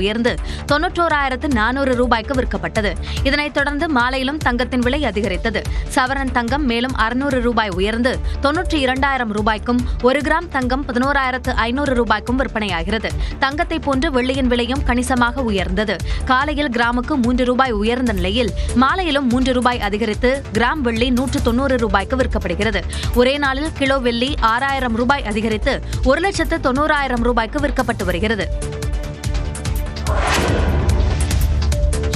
உயர்ந்து 91,400 ரூபாய்க்கு விற்கப்பட்டது. இதனைத் தொடர்ந்து மாலையிலும் தங்கத்தின் விலை அதிகரித்தது. சவரன் தங்கம் மேலும் 600 ரூபாய் உயர்ந்து 92,000 ரூபாய்க்கும், 1 கிராம் தங்கம் 11,500 ரூபாய்க்கும் விற்பனையாகிறது. தங்கத்தை போன்று வெள்ளியின் விலையும் கணிசமாக உயர்ந்தது. காலையில் கிராமுக்கு 3 ரூபாய் உயர்ந்த நிலையில் மாலையிலும் 3 ரூபாய் அதிகரித்து கிராம் வெள்ளி 190 ரூபாய்க்கு விற்கப்படுகிறது. ஒரே நாளில் கிலோ வெள்ளி 6,000 ரூபாய் அதிகரித்து 1,90,000 ரூபாய்க்கு விற்கப்பட்டு வருகிறது.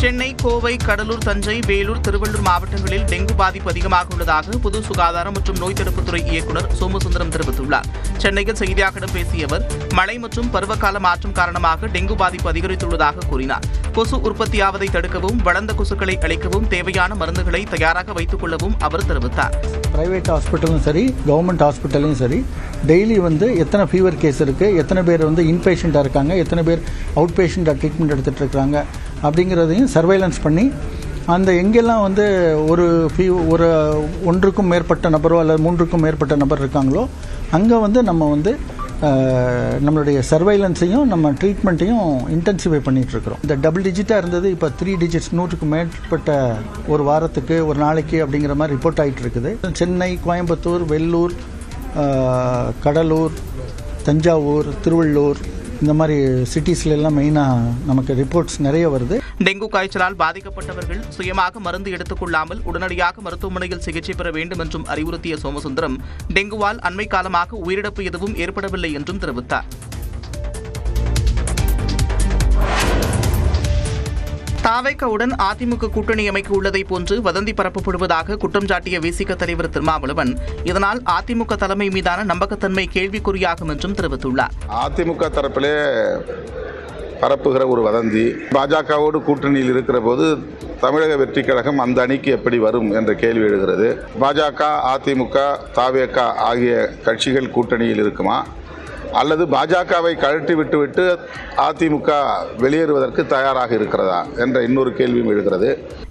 சென்னை, கோவை, கடலூர், தஞ்சை, வேலூர், திருவள்ளூர் மாவட்டங்களில் டெங்கு பாதிப்பு அதிகமாக உள்ளதாக பொது சுகாதாரம் மற்றும் நோய் தடுப்புத்துறை இயக்குநர் சோமசுந்தரம் தெரிவித்துள்ளார். சென்னையில் செய்தியாளர்களிடம் பேசிய அவர், மழை மற்றும் பருவகால மாற்றம் காரணமாக டெங்கு பாதிப்பு அதிகரித்துள்ளதாக கூறினார். கொசு உற்பத்தியாவதை தடுக்கவும், வளர்ந்த கொசுக்களை அழிக்கவும் தேவையான மருந்துகளை தயாராக வைத்துக் கொள்ளவும் அவர் தெரிவித்தார். பிரைவேட் ஹாஸ்பிட்டலும் சரி, கவர்மெண்ட் ஹாஸ்பிட்டலும் சரி, டெய்லி எத்தனை ஃபீவர் கேஸ் இருக்குது, எத்தனை பேர் இன்பேஷண்ட்டாக இருக்காங்க, எத்தனை பேர் அவுட் பேஷண்ட்டாக ட்ரீட்மெண்ட் எடுத்துகிட்டு இருக்கிறாங்க அப்படிங்கிறதையும் சர்வைலன்ஸ் பண்ணி அந்த எங்கெல்லாம் ஒரு ஒன்றுக்கும் மேற்பட்ட நபரோ அல்லது 3க்கும் மேற்பட்ட நபர் இருக்காங்களோ அங்கே நம்ம நம்மளுடைய சர்வைலன்ஸையும் நம்ம ட்ரீட்மெண்ட்டையும் இன்டென்சிஃபை பண்ணிகிட்டு இருக்கிறோம். இந்த டபுள் டிஜிட்டாக இருந்தது இப்போ 3 டிஜிட்ஸ் 100க்கும் மேற்பட்ட ஒரு வாரத்துக்கு ஒரு நாளைக்கு அப்படிங்கிற மாதிரி ரிப்போர்ட் ஆகிட்டு இருக்குது. சென்னை, கோயம்புத்தூர், வெள்ளூர், கடலூர், தஞ்சாவூர், திருவள்ளூர் இந்த மாதிரி சிட்டிஸ்ல எல்லாம் மெயினாக நமக்கு ரிப்போர்ட்ஸ் நிறைய வருது. டெங்கு காய்ச்சலால் பாதிக்கப்பட்டவர்கள் சுயமாக மருந்து எடுத்துக் கொள்ளாமல் உடனடியாக மருத்துவமனையில் சிகிச்சை பெற வேண்டும் என்றும் அறிவுறுத்திய சோமசுந்தரம், டெங்குவால் அண்மை காலமாக உயிரிழப்பு எதுவும் ஏற்படவில்லை என்றும் தெரிவித்தார். தாவேகாவுடன் அதிமுக கூட்டணி அமைக்க உள்ளதை போன்று வதந்தி பரப்பப்படுவதாக குற்றம் சாட்டிய விசிக தலைவர் திருமாவளவன், இதனால் அதிமுக தலைமை மீதான நம்பகத்தன்மை கேள்விக்குறியாகும் என்றும் தெரிவித்துள்ளார். அதிமுக தரப்பிலே பரப்புகிற ஒரு வதந்தி, பாஜகவோடு கூட்டணியில் இருக்கிற போது தமிழக வெற்றி கழகம் அந்த அணிக்கு எப்படி வரும் என்ற கேள்வி எழுகிறது. பாஜக, அதிமுக, தாவேகா ஆகிய கட்சிகள் கூட்டணியில் இருக்குமா, அல்லது பாஜகவை கழட்டி விட்டுவிட்டு அதிமுக வெளியேறுவதற்கு தயாராக இருக்கிறதா என்ற இன்னொரு கேள்வியும் எழுகிறது.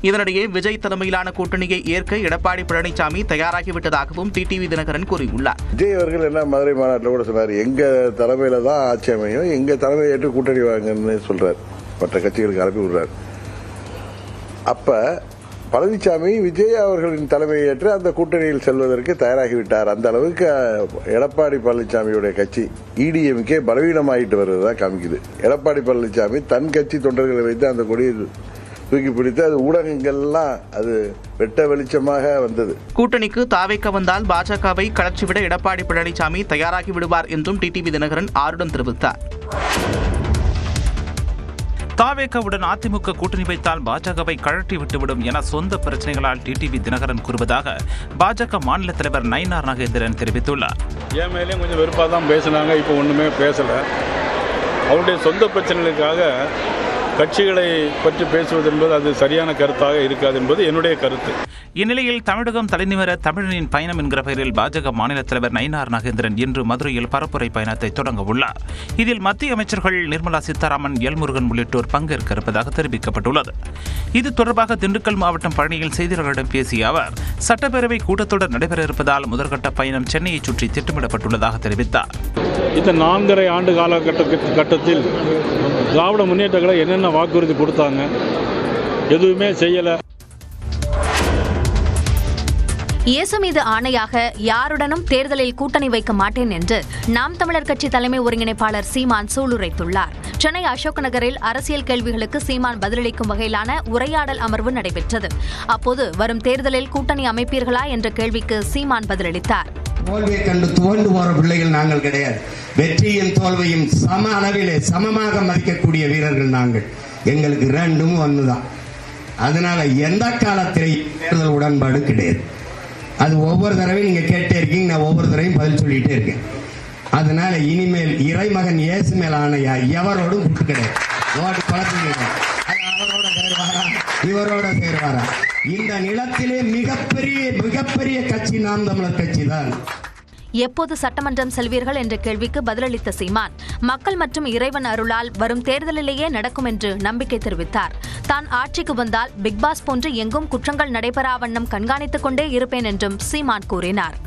இதனிடையே விஜய் தலைமையிலான கூட்டணியை ஏற்க எடப்பாடி பழனிசாமி தயாராகிவிட்டதாகவும் டிடிவி தினகரன் கூறியுள்ளார். விஜய் அவர்கள் என்ன மதுரை மாநாட்டில் கூட சொன்னார், எங்க தலைமையில தான் ஆட்சி அமையும், எங்க தலைமையை ஏற்று கூட்டணி வாங்கன்னு சொல்றார், மற்ற கட்சிகளுக்கு அனுப்பி விடுறார். அப்ப பழனிசாமி விஜய் அவர்களின் தலைமையை ஏற்று அந்த கூட்டணியில் செல்வதற்கு தயாராகிவிட்டார். அந்த அளவுக்கு எடப்பாடி பழனிசாமியுடைய கட்சி EDMK பலவீனமாயிட்டு வருவதா காமிக்குது. எடப்பாடி பழனிசாமி தன் கட்சி தொண்டர்களை வைத்து அந்த கொடியை தூக்கி பிடித்து அது ஊடகங்கள்லாம் அது வெட்ட வெளிச்சமாக வந்தது. கூட்டணிக்கு தாவேகா வந்தால் பாஜகவை கலற்றிவிட எடப்பாடி பழனிசாமி தயாராகி விடுவார் என்றும் டிடிவி தினகரன் ஆருடன் தெரிவித்தார். தாவேகாவுடன் அதிமுக கூட்டணி வைத்தால் பாஜகவை கழட்டி விட்டுவிடும் என சொந்த பிரச்சனைகளால் டிடிவி தினகரன் கூறுவதாக பாஜக மாநில தலைவர் நயினார் நாகேந்திரன் தெரிவித்துள்ளார். என் மேலேயும் கொஞ்சம் வெறுப்பாக தான் பேசினாங்க, இப்போ ஒன்றுமே பேசலை. அவருடைய சொந்த பிரச்சனைகளுக்காக கட்சிகளை பற்றி பேசுவது என்பது அது சரியான கருத்தாக இருக்காது என்பது என்னுடைய கருத்து. இந்நிலையில் தமிழகம் தலைநிமிர தமிழனின் பயணம் என்கிற பெயரில் பாஜக மாநில தலைவர் நயினார் நாகேந்திரன் இன்று மதுரையில் பரப்புரை பயணத்தை தொடங்க உள்ளார். இதில் மத்திய அமைச்சர்கள் நிர்மலா சீதாராமன், எல்முருகன் உள்ளிட்டோர் பங்கேற்க இருப்பதாக தெரிவிக்கப்பட்டுள்ளது. இது தொடர்பாக திண்டுக்கல் மாவட்டம் பழனியில் செய்தியாளர்களிடம் பேசிய அவர், சட்டப்பேரவை கூட்டத்தொடர் நடைபெற இருப்பதால் முதற்கட்ட பயணம் சென்னையை சுற்றி திட்டமிடப்பட்டுள்ளதாக தெரிவித்தார். இந்த 4.5 ஆண்டு காலகட்டத்தில் திராவிட முன்னேற்ற கழகம் என்னென்ன வாக்குறுதி கொடுத்தாங்க, எதுவுமே செய்யலை. இயேசு மீது ஆணையாக யாருடனும் தேர்தலில் கூட்டணி வைக்க மாட்டேன் என்று நாம் தமிழர் கட்சி தலைமை ஒருங்கிணைப்பாளர் சீமான் சூளுரைத்துள்ளார். சென்னை அசோக் நகரில் அரசியல் கேள்விகளுக்கு சீமான் பதிலளிக்கும் வகையிலான உரையாடல் அமர்வு நடைபெற்றது. அப்போது வரும் தேர்தலில் கூட்டணி அமைப்பீர்களா என்ற கேள்விக்கு சீமான் பதிலளித்தார். தோல்வியை கண்டு துவண்டு போற பிள்ளைகள் நாங்கள் கிடையாது. வெற்றியும் தோல்வியும் சம அளவிலே சமமாக மதிக்கக்கூடிய வீரர்கள் நாங்கள். எங்களுக்கு ரெண்டும் ஒண்ணுதான். அதனால எந்த காலத்திலேயும் தேர்தல் உடன்பாடு கிடையாது. அது ஒவ்வொரு தடவையும் நீங்க கேட்டே இருக்கீங்க, நான் ஒவ்வொரு தடவையும் பதில் சொல்லிட்டே இருக்கேன். அதனால இனிமேல் இறைமகன் இயேசு மேல் ஆணையா எவரோடும் கூட்டு கிடையாது. அவரோட சேருவாரா, இவரோட சேருவாரா? இந்த நிலத்திலே மிகப்பெரிய கட்சி நாம் தமிழர் கட்சி தான். எப்போது சட்டமன்றம் செல்வீர்கள் என்ற கேள்விக்கு பதிலளித்த சீமான், மக்கள் மற்றும் இறைவன் அருளால் வரும் தேர்தலிலேயே நடக்கும் என்று நம்பிக்கை தெரிவித்தார். தான் ஆட்சிக்கு வந்தால் பிக்பாஸ் போன்று எங்கும் குற்றங்கள் நடைபெறா வண்ணம் கண்காணித்துக் கொண்டே இருப்பேன் என்றும் சீமான் கூறினார்.